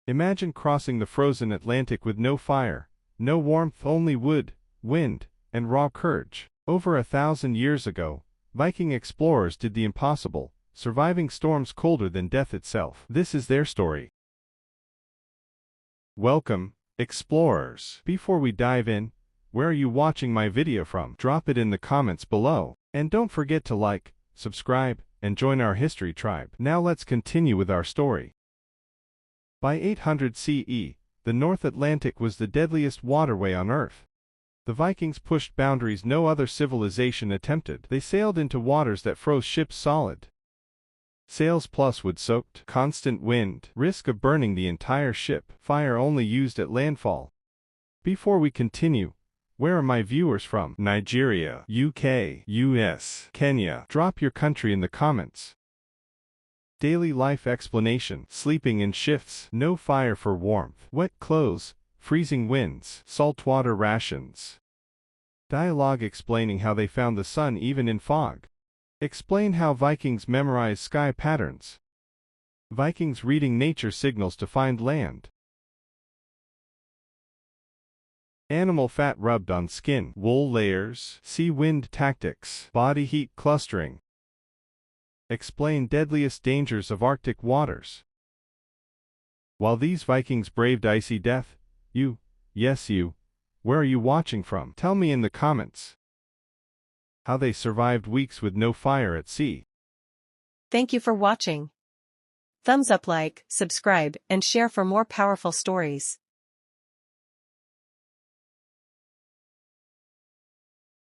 Imagine crossing the frozen Atlantic with no fire, no warmth, only wood, wind, and raw courage. Over 1,000 years ago, Viking explorers did the impossible, surviving storms colder than death itself. This is their story. Welcome, explorers. Before we dive in, where are you watching my video from? Drop it in the comments below. And don't forget to like, subscribe, and join our history tribe. Now let's continue with our story. By 800 CE, the North Atlantic was the deadliest waterway on Earth. The Vikings pushed boundaries no other civilization attempted. They sailed into waters that froze ships solid. Sails plus wood-soaked, constant wind, risk of burning the entire ship, fire only used at landfall. Before we continue, where are my viewers from? Nigeria, UK, US, Kenya. Drop your country in the comments. Daily life explanation: sleeping in shifts, no fire for warmth, wet clothes, freezing winds, saltwater rations. Dialogue explaining how they found the sun even in fog. Explain how Vikings memorize sky patterns. Vikings reading nature signals to find land. Animal fat rubbed on skin, wool layers, sea wind tactics, body heat clustering. Explain deadliest dangers of Arctic waters. While these Vikings braved icy death, yes you, where are you watching from? Tell me in the comments. How they survived weeks with no fire at sea. Thank you for watching. Thumbs up, like, subscribe, and share for more powerful stories.